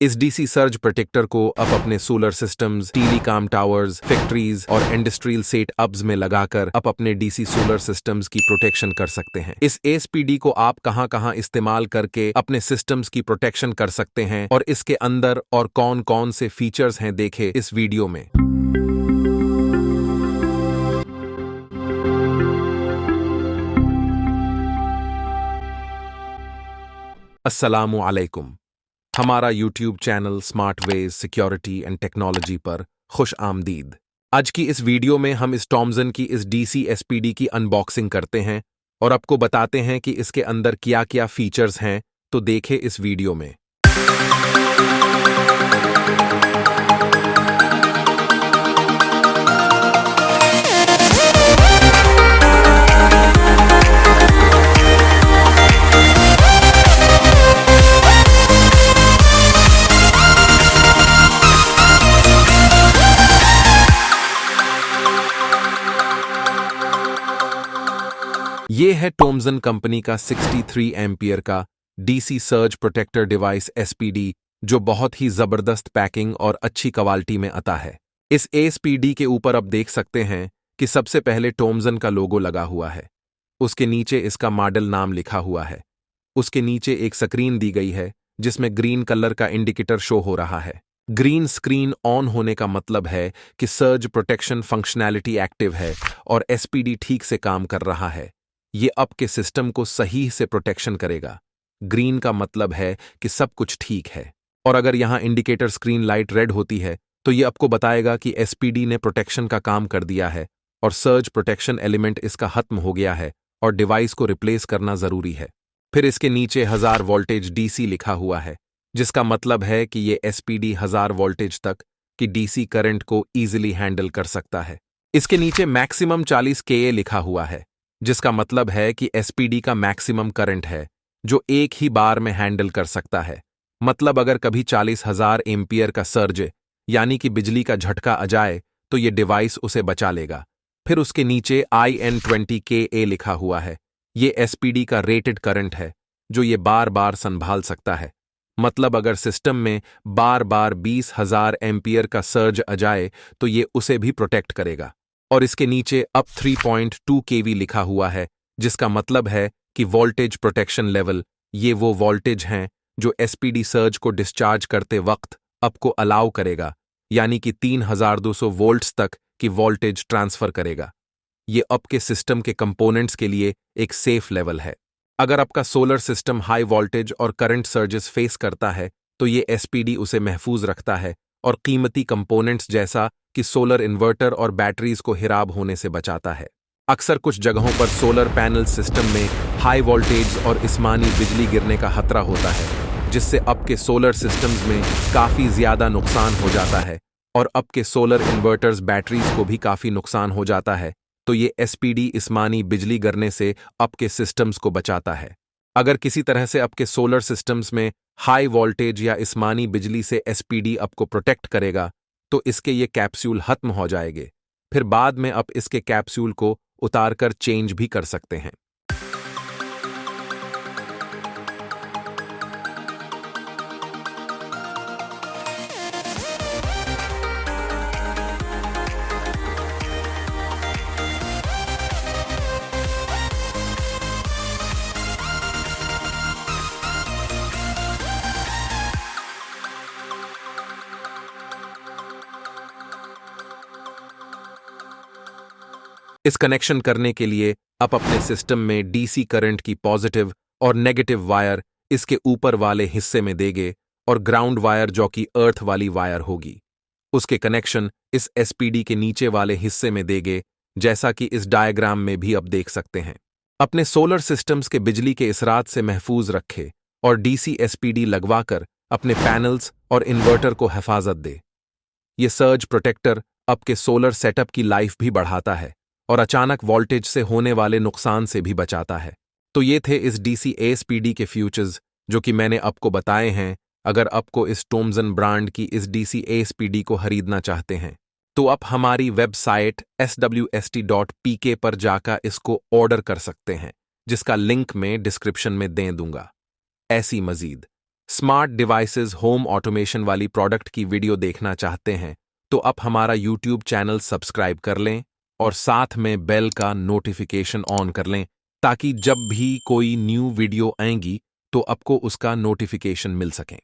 इस DC surge protector को आप अपने solar systems, telecom towers, factories और इंडस्ट्रियल सेटअप्स में लगाकर आप अपने डीसी सोलर सिस्टम्स की प्रोटेक्शन कर सकते हैं। इस एएसपीडी को आप कहां-कहां इस्तेमाल करके अपने सिस्टम्स की प्रोटेक्शन कर सकते हैं और इसके अंदर और कौन-कौन से फीचर्स हैं देखें इस वीडियो में। अस्सलामु अलैकुम। हमारा YouTube channel smart wedge security and technology पर खुश आमदीद। आज की इस वीडियो में हम इस टॉमसन की इस डीसी एसपीडी की अनबॉक्सिंग करते हैं और आपको बताते हैं कि इसके अंदर क्या-क्या फीचर्स हैं, तो देखें इस वीडियो में। ये है टॉमसन कंपनी का 63 एम्पियर का DC surge protector device SPD, जो बहुत ही जबरदस्त पैकिंग और अच्छी क्वालिटी में आता है। इस एसपीडी के ऊपर आप देख सकते हैं कि सबसे पहले टॉमसन का लोगो लगा हुआ है, उसके नीचे इसका मॉडल नाम लिखा हुआ है, उसके नीचे एक स्क्रीन दी गई है जिसमें ग्रीन कलर का इंडिकेटर शो हो रहा है। ग्रीन स्क्रीन ऑन होने का मतलब है कि सर्ज प्रोटेक्शन फंक्शनैलिटी एक्टिव है और एसपीडी ठीक से काम कर रहा है। ये आपके सिस्टम को सही से प्रोटेक्शन करेगा। ग्रीन का मतलब है कि सब कुछ ठीक है, और अगर यहां इंडिकेटर स्क्रीन लाइट रेड होती है तो ये आपको बताएगा कि एसपीडी ने प्रोटेक्शन का काम कर दिया है और सर्ज प्रोटेक्शन एलिमेंट इसका खत्म हो गया है और डिवाइस को रिप्लेस करना जरूरी है। फिर इसके नीचे 1000 वोल्टेज डीसी लिखा हुआ है, जिसका मतलब है कि ये एसपीडी 1000 वोल्टेज तक की डीसी करंट को ईजिली हैंडल कर सकता है। इसके नीचे मैक्सिमम 40 केए लिखा हुआ है, जिसका मतलब है कि एसपीडी का मैक्सिमम करंट है जो एक ही बार में हैंडल कर सकता है। मतलब अगर कभी 40,000 एम्पियर का सर्ज यानी कि बिजली का झटका आ जाए तो ये डिवाइस उसे बचा लेगा। फिर उसके नीचे IN20KA लिखा हुआ है, ये एसपीडी का रेटेड करंट है जो ये बार बार संभाल सकता है। मतलब अगर सिस्टम में बार बार 20,000 एम्पियर का सर्ज आ जाए तो ये उसे भी प्रोटेक्ट करेगा। और इसके नीचे अप 3.2 केवी लिखा हुआ है, जिसका मतलब है कि वोल्टेज प्रोटेक्शन लेवल, ये वो वोल्टेज हैं जो एसपीडी सर्ज को डिस्चार्ज करते वक्त आपको अलाउ करेगा, यानी कि 3200 वोल्ट्स तक की वोल्टेज ट्रांसफर करेगा। ये आपके सिस्टम के कंपोनेंट्स के लिए एक सेफ लेवल है। अगर आपका सोलर सिस्टम हाई वोल्टेज और करंट सर्जेस फेस करता है तो ये एसपीडी उसे महफूज रखता है और कीमती कंपोनेंट्स जैसा कि सोलर इन्वर्टर और बैटरीज को खराब होने से बचाता है। अक्सर कुछ जगहों पर सोलर पैनल सिस्टम में हाई वोल्टेज और इस्मानी बिजली गिरने का खतरा होता है, जिससे आपके सोलर सिस्टम्स में काफ़ी ज़्यादा नुकसान हो जाता है और आपके सोलर इन्वर्टर्स बैटरीज को भी काफ़ी नुकसान हो जाता है। तो ये एसपीडी इस्मानी बिजली गिरने से आपके सिस्टम्स को बचाता है। अगर किसी तरह से आपके सोलर सिस्टम्स में हाई वोल्टेज या इस्मानी बिजली से एसपीडी आपको प्रोटेक्ट करेगा तो इसके ये कैप्सूल खत्म हो जाएंगे। फिर बाद में आप इसके कैप्सूल को उतारकर चेंज भी कर सकते हैं। इस कनेक्शन करने के लिए आप अपने सिस्टम में डीसी करंट की पॉजिटिव और नेगेटिव वायर इसके ऊपर वाले हिस्से में देंगे और ग्राउंड वायर जो कि अर्थ वाली वायर होगी, उसके कनेक्शन इस एसपीडी के नीचे वाले हिस्से में देंगे, जैसा कि इस डायग्राम में भी आप देख सकते हैं। अपने सोलर सिस्टम्स के बिजली के इसरात से महफूज रखे और डीसी एसपीडी लगवाकर अपने पैनल्स और इन्वर्टर को हिफाजत दे। ये सर्ज प्रोटेक्टर आपके सोलर सेटअप की लाइफ भी बढ़ाता है और अचानक वोल्टेज से होने वाले नुकसान से भी बचाता है। तो ये थे इस डीसी एसपीडी के फीचर्स जो कि मैंने आपको बताए हैं। अगर आपको इस टॉमसन ब्रांड की इस डीसी एसपीडी को खरीदना चाहते हैं तो आप हमारी वेबसाइट swst.pk पर जाकर इसको ऑर्डर कर सकते हैं, जिसका लिंक मैं डिस्क्रिप्शन में दे दूंगा। ऐसी मजीद स्मार्ट डिवाइसेस होम ऑटोमेशन वाली प्रोडक्ट की वीडियो देखना चाहते हैं तो आप हमारा यूट्यूब चैनल सब्सक्राइब कर लें और साथ में बेल का नोटिफिकेशन ऑन कर लें ताकि जब भी कोई न्यू वीडियो आएंगी तो आपको उसका नोटिफिकेशन मिल सके।